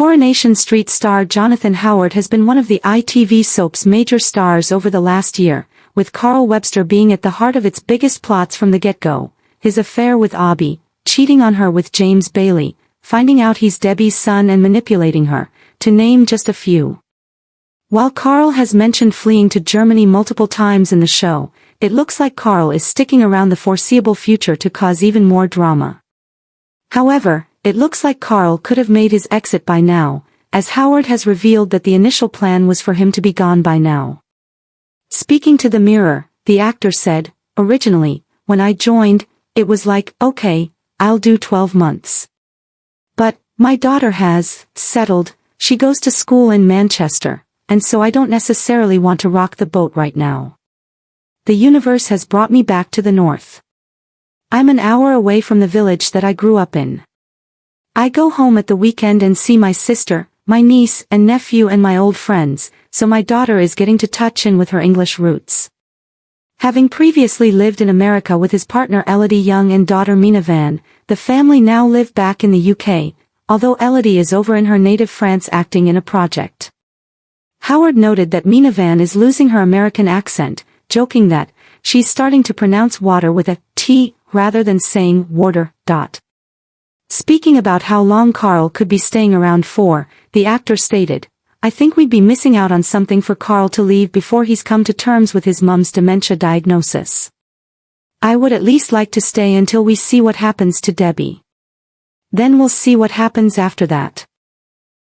Coronation Street star Jonathan Howard has been one of the ITV soap's major stars over the last year, with Carl Webster being at the heart of its biggest plots from the get-go: his affair with Abby, cheating on her with James Bailey, finding out he's Debbie's son and manipulating her, to name just a few. While Carl has mentioned fleeing to Germany multiple times in the show, it looks like Carl is sticking around the foreseeable future to cause even more drama. However, it looks like Carl could have made his exit by now, as Howard has revealed that the initial plan was for him to be gone by now. Speaking to The Mirror, the actor said, "Originally, when I joined, it was like, okay, I'll do 12 months. But, my daughter has settled, she goes to school in Manchester, and so I don't necessarily want to rock the boat right now. The universe has brought me back to the north. I'm an hour away from the village that I grew up in. I go home at the weekend and see my sister, my niece and nephew and my old friends, so my daughter is getting to touch in with her English roots." Having previously lived in America with his partner Elodie Young and daughter Mina Van, the family now live back in the UK, although Elodie is over in her native France acting in a project. Howard noted that Mina Van is losing her American accent, joking that she's starting to pronounce water with a T rather than saying water. Speaking about how long Carl could be staying around for, the actor stated, "I think we'd be missing out on something for Carl to leave before he's come to terms with his mum's dementia diagnosis. I would at least like to stay until we see what happens to Debbie. Then we'll see what happens after that."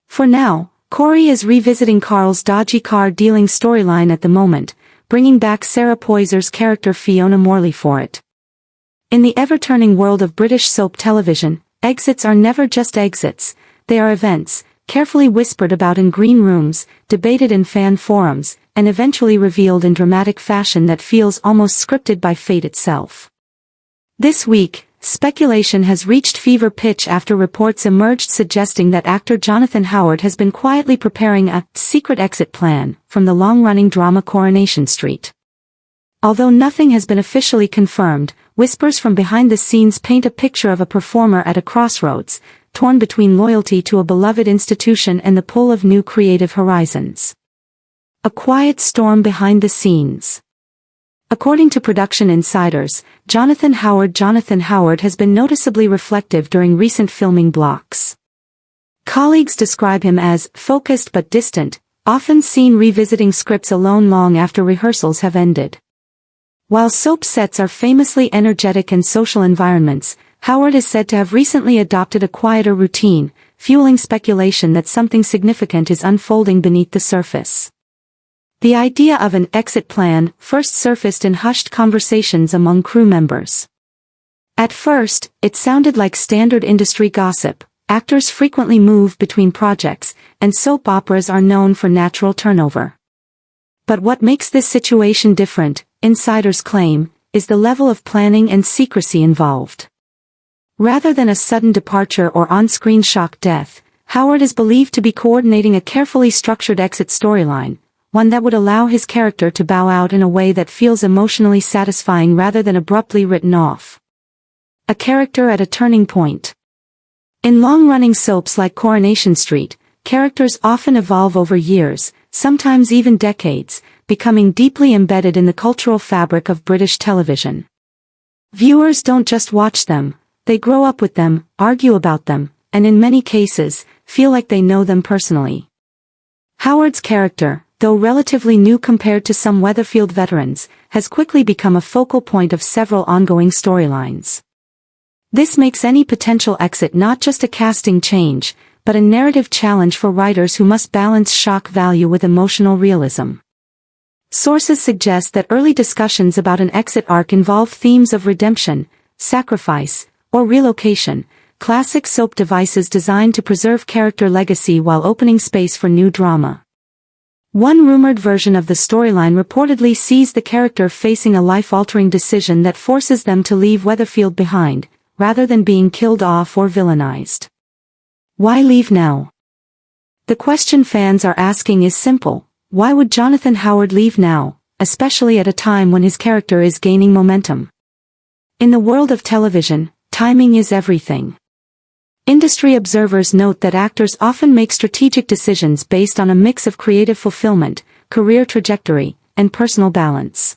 For now, Corey is revisiting Carl's dodgy car dealing storyline at the moment, bringing back Sarah Poyser's character Fiona Morley for it. In the ever-turning world of British soap television, exits are never just exits, they are events, carefully whispered about in green rooms, debated in fan forums, and eventually revealed in dramatic fashion that feels almost scripted by fate itself. This week, speculation has reached fever pitch after reports emerged suggesting that actor Jonathan Howard has been quietly preparing a secret exit plan from the long-running drama Coronation Street. Although nothing has been officially confirmed, whispers from behind the scenes paint a picture of a performer at a crossroads, torn between loyalty to a beloved institution and the pull of new creative horizons. A quiet storm behind the scenes. According to production insiders, Jonathan Howard has been noticeably reflective during recent filming blocks. Colleagues describe him as focused but distant, often seen revisiting scripts alone long after rehearsals have ended. While soap sets are famously energetic and social environments, Howard is said to have recently adopted a quieter routine, fueling speculation that something significant is unfolding beneath the surface. The idea of an exit plan first surfaced in hushed conversations among crew members. At first, it sounded like standard industry gossip. Actors frequently move between projects, and soap operas are known for natural turnover. But what makes this situation different, insiders claim, is the level of planning and secrecy involved. Rather than a sudden departure or on-screen shock death, Howard is believed to be coordinating a carefully structured exit storyline, one that would allow his character to bow out in a way that feels emotionally satisfying rather than abruptly written off. A character at a turning point. In long-running soaps like Coronation Street, characters often evolve over years, sometimes even decades, becoming deeply embedded in the cultural fabric of British television. Viewers don't just watch them, they grow up with them, argue about them, and in many cases, feel like they know them personally. Howard's character, though relatively new compared to some Weatherfield veterans, has quickly become a focal point of several ongoing storylines. This makes any potential exit not just a casting change, but a narrative challenge for writers who must balance shock value with emotional realism. Sources suggest that early discussions about an exit arc involve themes of redemption, sacrifice, or relocation, classic soap devices designed to preserve character legacy while opening space for new drama. One rumored version of the storyline reportedly sees the character facing a life-altering decision that forces them to leave Weatherfield behind, rather than being killed off or villainized. Why leave now? The question fans are asking is simple: why would Jonathan Howard leave now, especially at a time when his character is gaining momentum? In the world of television, timing is everything. Industry observers note that actors often make strategic decisions based on a mix of creative fulfillment, career trajectory, and personal balance.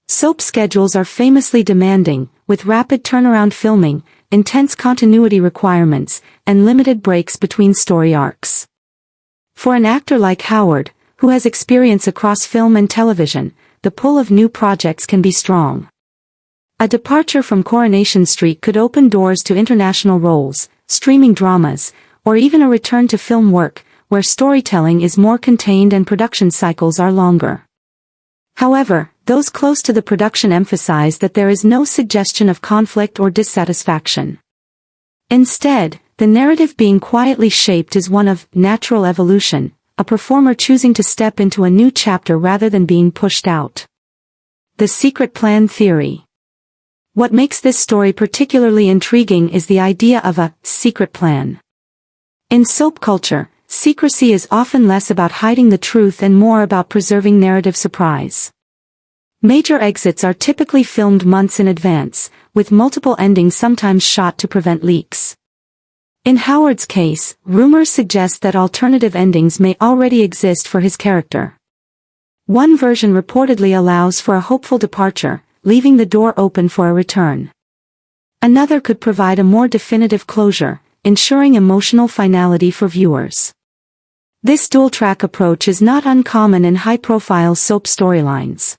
Soap schedules are famously demanding, with rapid turnaround filming, intense continuity requirements, and limited breaks between story arcs. For an actor like Howard, who has experience across film and television, the pull of new projects can be strong. A departure from Coronation Street could open doors to international roles, streaming dramas, or even a return to film work, where storytelling is more contained and production cycles are longer. However, those close to the production emphasize that there is no suggestion of conflict or dissatisfaction. Instead, the narrative being quietly shaped is one of natural evolution, a performer choosing to step into a new chapter rather than being pushed out. The secret plan theory. What makes this story particularly intriguing is the idea of a secret plan. In soap culture, secrecy is often less about hiding the truth and more about preserving narrative surprise. Major exits are typically filmed months in advance, with multiple endings sometimes shot to prevent leaks. In Howard's case, rumors suggest that alternative endings may already exist for his character. One version reportedly allows for a hopeful departure, leaving the door open for a return. Another could provide a more definitive closure, ensuring emotional finality for viewers. This dual-track approach is not uncommon in high-profile soap storylines.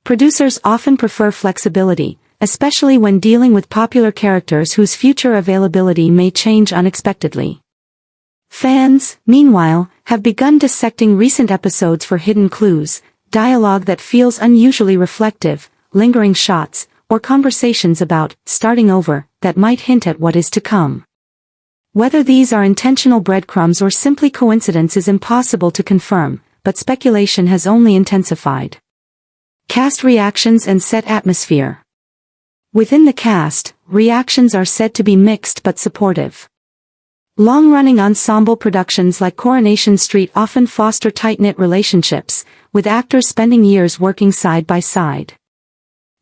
Producers often prefer flexibility, especially when dealing with popular characters whose future availability may change unexpectedly. Fans, meanwhile, have begun dissecting recent episodes for hidden clues, dialogue that feels unusually reflective, lingering shots, or conversations about starting over that might hint at what is to come. Whether these are intentional breadcrumbs or simply coincidence is impossible to confirm, but speculation has only intensified. Cast reactions and set atmosphere. Within the cast, reactions are said to be mixed but supportive. Long-running ensemble productions like Coronation Street often foster tight-knit relationships, with actors spending years working side by side.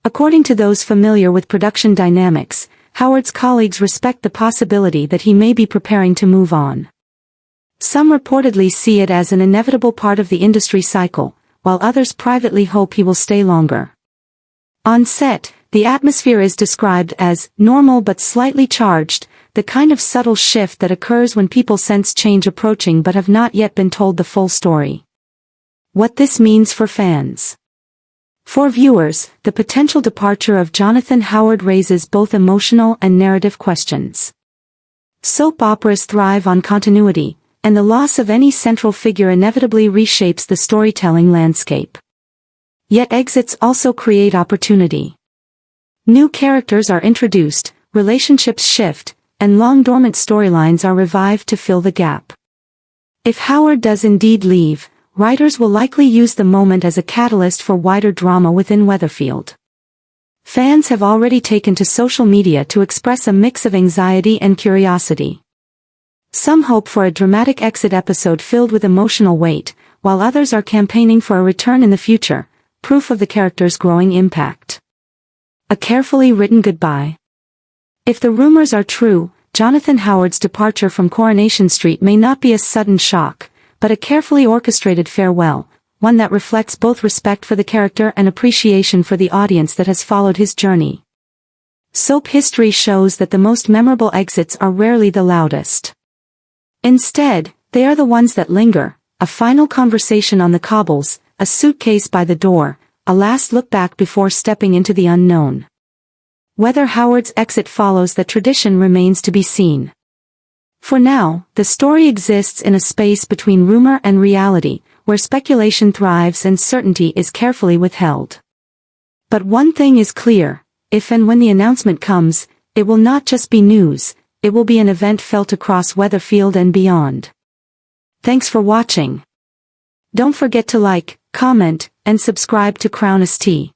According to those familiar with production dynamics, Howard's colleagues respect the possibility that he may be preparing to move on. Some reportedly see it as an inevitable part of the industry cycle, while others privately hope he will stay longer. On set, the atmosphere is described as normal but slightly charged, the kind of subtle shift that occurs when people sense change approaching but have not yet been told the full story. What this means for fans. For viewers, the potential departure of Jonathan Howard raises both emotional and narrative questions. Soap operas thrive on continuity, and the loss of any central figure inevitably reshapes the storytelling landscape. Yet exits also create opportunity. New characters are introduced, relationships shift, and long-dormant storylines are revived to fill the gap. If Howard does indeed leave, writers will likely use the moment as a catalyst for wider drama within Weatherfield. Fans have already taken to social media to express a mix of anxiety and curiosity. Some hope for a dramatic exit episode filled with emotional weight, while others are campaigning for a return in the future, proof of the character's growing impact. A carefully written goodbye. If the rumors are true, Jonathan Howard's departure from Coronation Street may not be a sudden shock, but a carefully orchestrated farewell, one that reflects both respect for the character and appreciation for the audience that has followed his journey. Soap history shows that the most memorable exits are rarely the loudest. Instead, they are the ones that linger, a final conversation on the cobbles, a suitcase by the door, a last look back before stepping into the unknown. Whether Howard's exit follows that tradition remains to be seen. For now, the story exists in a space between rumor and reality, where speculation thrives and certainty is carefully withheld. But one thing is clear, if and when the announcement comes, it will not just be news, it will be an event felt across Weatherfield and beyond. Thanks for watching. Don't forget to like, comment, and subscribe to Coronation.